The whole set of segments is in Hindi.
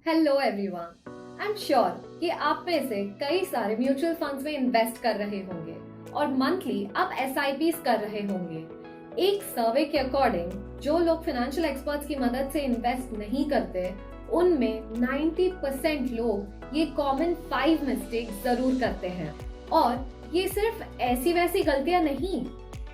Hello everyone. I am sure कि आप में से कई सारे म्यूचुअल फंड्स में इन्वेस्ट कर रहे होंगे और मंथली आप एसआईपीस कर रहे होंगे। एक सर्वे के अकॉर्डिंग जो लोग फाइनेंशियल एक्सपर्ट्स की मदद से इन्वेस्ट नहीं करते उनमें 90% लोग ये कॉमन 5 मिस्टेक जरूर करते हैं। और ये सिर्फ ऐसी वैसी गलतियां नहीं,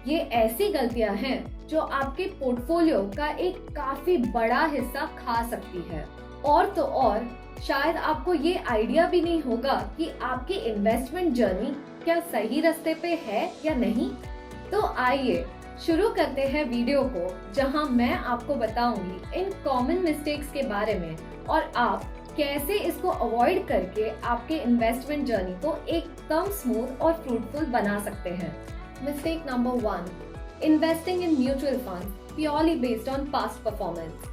ये ऐसी गलतियां हैं जो आपके पोर्टफोलियो का एक काफी बड़ा हिस्सा खा सकती है। और तो और शायद आपको ये आइडिया भी नहीं होगा कि आपकी इन्वेस्टमेंट जर्नी क्या सही रास्ते पे है या नहीं। तो आइए शुरू करते हैं वीडियो को, जहां मैं आपको बताऊंगी इन कॉमन मिस्टेक्स के बारे में और आप कैसे इसको अवॉइड करके आपके इन्वेस्टमेंट जर्नी को एकदम स्मूथ और फ्रूटफुल बना सकते हैं। Mistake number 1, investing in mutual funds purely based on past performance.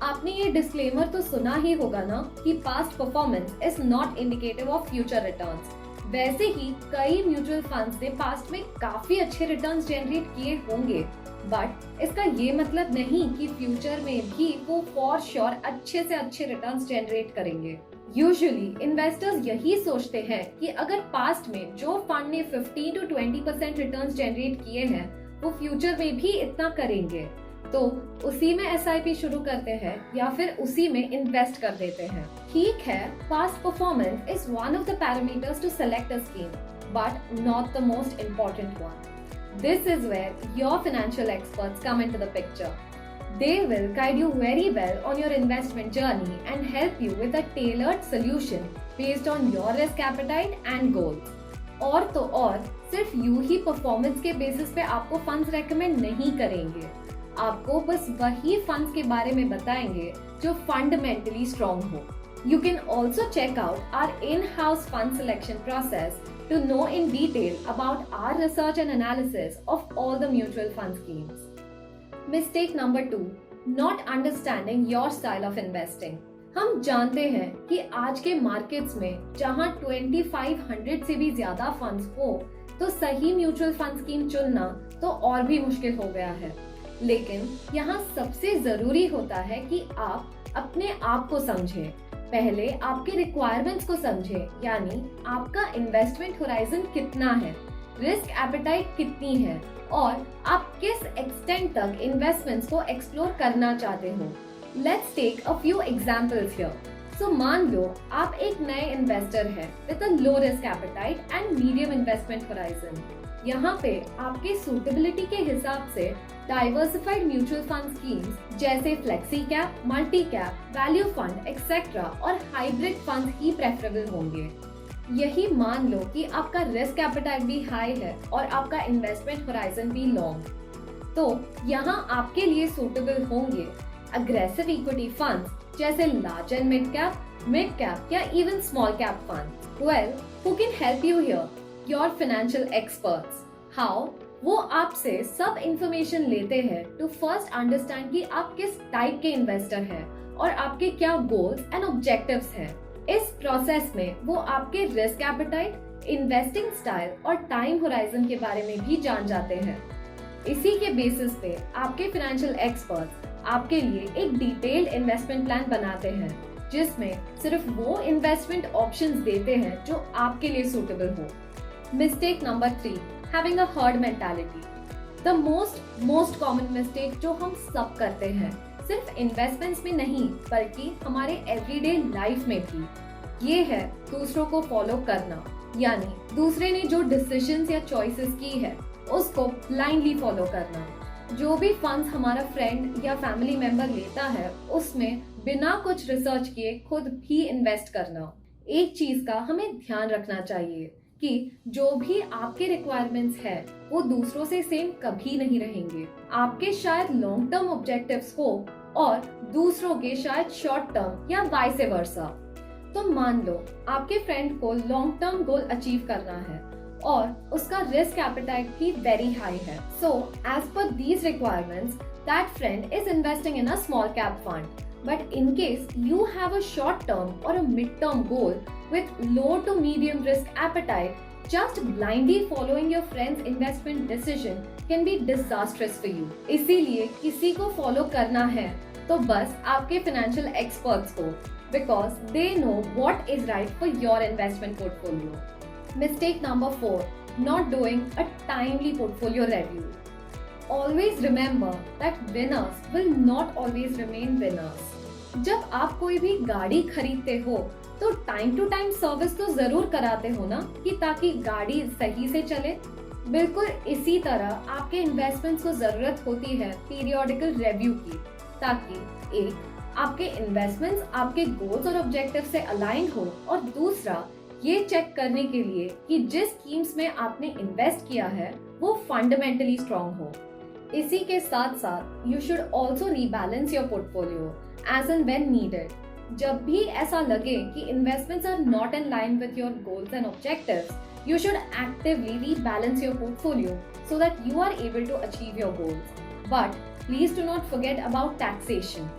आपने ये डिस्क्लेमर तो सुना ही होगा ना कि past performance is not indicative of future returns. वैसे ही कई म्यूचुअल फंड्स ने पास्ट में काफी अच्छे रिटर्न्स जनरेट किए होंगे, बट इसका ये मतलब नहीं कि फ्यूचर में भी वो फॉर श्योर अच्छे से अच्छे रिटर्न्स जनरेट करेंगे। यूजुअली इन्वेस्टर्स यही सोचते हैं कि अगर पास्ट में जो फंड ने 15 to 20% रिटर्न्स जनरेट किए हैं वो फ्यूचर में भी इतना करेंगे, तो उसी में एसआईपी शुरू करते हैं या फिर उसी में इन्वेस्ट कर देते हैं। ठीक है, past performance is one of the parameters to select a scheme, but not the most important one. This is where your financial experts come into the picture. They will guide you very well on your investment journey and help you with a tailored solution based on your risk appetite and goals. और तो और सिर्फ यूं ही परफॉर्मेंस के बेसिस पे आपको फंड्स रेकमेंड नहीं करेंगे, आपको बस वही फंड्स के बारे में बताएंगे जो फंडामेंटली स्ट्रॉन्ग हो। You can also check out our in-house fund selection process to know in detail about our research and analysis of all the mutual fund schemes. Mistake number 2, not understanding your style of investing. हम जानते हैं कि आज के मार्केट्स में जहां 2500 से भी ज्यादा फंड्स हो तो सही म्यूचुअल फंड स्कीम चुनना तो और भी मुश्किल हो गया है। लेकिन यहाँ सबसे जरूरी होता है कि आप अपने आप को समझें। पहले आपके रिक्वायरमेंट्स को समझें, यानी आपका इन्वेस्टमेंट होराइजन कितना है, रिस्क एपेटाइट कितनी है और आप किस एक्सटेंट तक इन्वेस्टमेंट्स को एक्सप्लोर करना चाहते हो। Let's take a few examples here. So मान लो आप एक नए इन्वेस्टर हैं with a low risk appetite and medium investment horizon. यहाँ पे आपके सूटेबिलिटी के हिसाब से डाइवर्सिफाइड म्यूचुअल फंड स्कीम्स जैसे flexi cap, multi cap, value fund etcetera और हाइब्रिड फंड ही प्रेफरेबल होंगे। यही मान लो कि आपका रिस्क एपेटाइट भी हाई है और आपका इन्वेस्टमेंट होराइजन भी लॉन्ग, तो यहाँ आपके लिए सूटेबल होंगे अग्रेसिव इक्विटी फंड्स जैसे लार्ज एंड मिड कैप या even small cap fund. Well, who can help you here? Your financial experts. How? वो आपसे सब इंफॉर्मेशन लेते हैं टू फर्स्ट अंडरस्टैंड कि आप किस टाइप के इन्वेस्टर हैं और आपके क्या गोल्स एंड ऑब्जेक्टिव्स हैं। इस प्रोसेस में वो आपके रिस्क एपेटाइट, इन्वेस्टिंग स्टाइल और टाइम होराइजन के बारे में भी जान जाते हैं। इसी के बेसिस पे आपके फाइनेंशियल एक्सपर्ट्स आपके लिए एक डिटेल्ड इन्वेस्टमेंट प्लान बनाते हैं जिसमें सिर्फ वो इन्वेस्टमेंट ऑप्शंस देते हैं जो आपके लिए सूटेबल हो। Mistake number 3, having a herd mentality. The most common mistake जो हम सब करते हैं, सिर्फ इन्वेस्टमेंट्स में नहीं बल्कि हमारे एवरीडे लाइफ में भी, ये है दूसरों को फॉलो करना। यानी दूसरे ने जो डिसीजंस या चॉइसेस की है उसको ब्लाइंडली फॉलो करना। जो भी फंड्स हमारा फ्रेंड या फैमिली मेंबर लेता है उसमें बिना कुछ रिसर्च किए खुद भी इन्वेस्ट करना। एक चीज का हमें ध्यान रखना चाहिए कि जो भी आपके रिक्वायरमेंट्स है वो दूसरों से सेम कभी नहीं रहेंगे। आपके शायद लॉन्ग टर्म ऑब्जेक्टिव्स हो और दूसरों के शायद शॉर्ट टर्म या वाइस वर्सा। तो मान लो आपके फ्रेंड को लॉन्ग टर्म गोल अचीव करना है और उसका रिस्क एपेटाइट भी वेरी हाई है। So as per these requirements that friend is investing in a small cap fund, but in case you have a short term or a mid term goal with low to medium risk appetite, just blindly following your friend's investment decision can be disastrous for you. इसीलिए किसी को फॉलो करना है तो बस आपके फाइनेंशियल एक्सपर्ट्स को, because they know what is right for your investment portfolio. Mistake number 4, not doing a timely portfolio review. Always remember that winners will not always remain winners. जब आप कोई भी गाड़ी खरीदते हो तो टाइम टू टाइम सर्विस तो जरूर कराते हो ना, कि ताकि गाड़ी सही से चले। बिल्कुल इसी तरह आपके इन्वेस्टमेंट्स को जरूरत होती है पीरियोडिकल रिव्यू की, ताकि एक आपके इन्वेस्टमेंट्स आपके गोल्स और ऑब्जेक्टिव से अलाइन हो, और दूसरा ये चेक करने के लिए कि जिस स्कीम्स में आपने इन्वेस्ट किया है वो फंडामेंटली स्ट्रॉन्ग हो। इसी के साथ साथ you should also rebalance your portfolio as and when needed. जब भी ऐसा लगे कि investments are not in line with your goals and objectives, you should actively rebalance your portfolio so that you are able to achieve your goals. But please do not forget about taxation.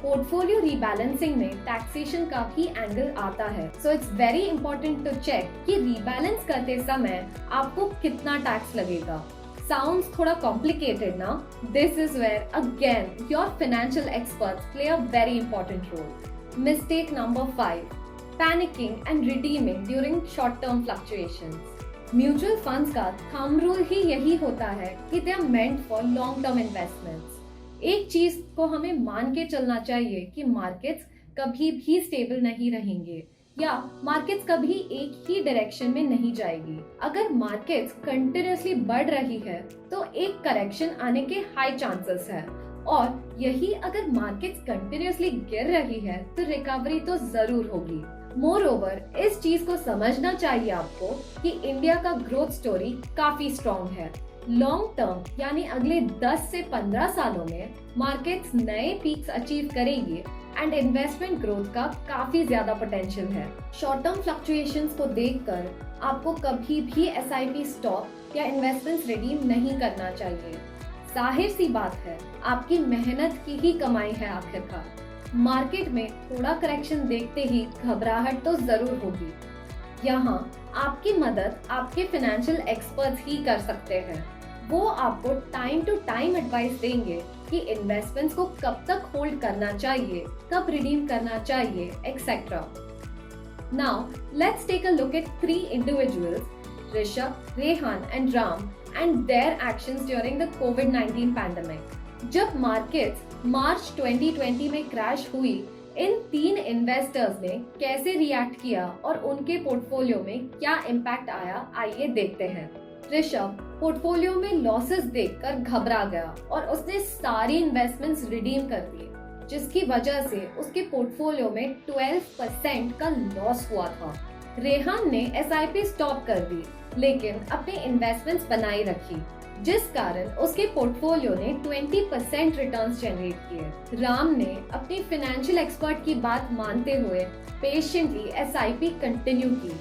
Portfolio rebalancing में taxation का भी angle आता है. So it's very important to check कि rebalance करते समय आपको कितना tax लगेगा. Sounds थोड़ा complicated ना? This is where again your financial experts play a very important role. Mistake number 5. Panicking and redeeming during short-term fluctuations. Mutual funds का thumb rule ही यही होता है कि they are meant for long-term investments. एक चीज को हमें मान के चलना चाहिए कि मार्केट्स कभी भी स्टेबल नहीं रहेंगे, या मार्केट्स कभी एक ही डायरेक्शन में नहीं जाएगी। अगर मार्केट्स कंटिन्यूअसली बढ़ रही है तो एक करेक्शन आने के हाई चांसेस है, और यही अगर मार्केट्स कंटिन्यूअसली गिर रही है तो रिकवरी तो जरूर होगी। मोर ओवर इस चीज को समझना चाहिए आपको कि इंडिया का ग्रोथ स्टोरी काफी स्ट्रॉन्ग है। लॉन्ग टर्म यानी अगले 10 से 15 सालों में मार्केट्स नए पीक्स अचीव करेंगे एंड इन्वेस्टमेंट ग्रोथ का काफी ज्यादा पोटेंशियल है। शॉर्ट टर्म फ्लक्चुएशंस को देखकर आपको कभी भी SIP स्टॉप या इन्वेस्टमेंट्स रिडीम नहीं करना चाहिए। जाहिर सी बात है, आपकी मेहनत की ही कमाई है आखिरकार। मार्केट में थोड़ा करेक्शन देखते ही घबराहट तो जरूर होगी। यहाँ आपकी मदद आपके फाइनेंशियल एक्सपर्ट्स ही कर सकते हैं। वो आपको टाइम टू टाइम एडवाइस देंगे कि इन्वेस्टमेंट्स को कब तक होल्ड करना चाहिए, कब रिडीम करना चाहिए, etcetera. Now let's take a look at 3 individuals, Rishabh, Rehan and Ram, and their actions during the COVID-19 pandemic. जब मार्केट्स मार्च 2020 में क्रैश हुई, इन 3 इन्वेस्टर्स ने कैसे रिएक्ट किया और उनके पोर्टफोलियो में क्या इम्पैक्ट आया, आइए देखते हैं। ऋषभ पोर्टफोलियो में लॉसेस देखकर घबरा गया और उसने सारी इन्वेस्टमेंट्स रिडीम कर दिए, जिसकी वजह से उसके पोर्टफोलियो में 12% का लॉस हुआ था। रेहान ने SIP स्टॉप कर दी लेकिन अपने इन्वेस्टमेंट्स बनाए रखी, जिस कारण उसके पोर्टफोलियो ने 20% रिटर्न्स जनरेट किए। राम ने अपनी फाइनेंशियल एक्सपर्ट की बात मानते हुए पेशेंटली SIP कंटिन्यू की,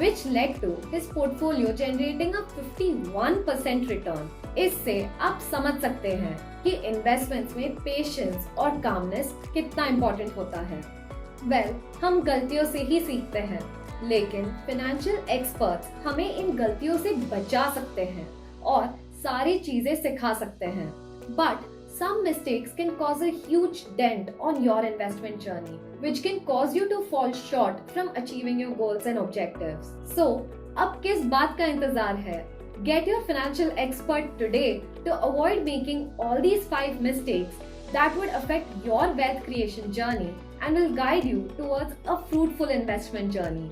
which led to his portfolio generating a 51% return. इससे आप समझ सकते हैं कि इन्वेस्टमेंट्स में पेशेंस और कामनेस कितना इम्पोर्टेंट होता है। हम गलतियों से ही सीखते हैं, लेकिन फाइनेंशियल एक्सपर्ट्स हमें इन गलतियों से बचा सकते हैं और सारी चीजें सिखा सकते हैं। But some mistakes can cause a huge dent on your investment journey, which can cause you to fall short from achieving your goals and objectives. So, अब किस बात का इंतजार है? Get your financial expert today to avoid making all these 5 mistakes that would affect your wealth creation journey and will guide you towards a fruitful investment journey.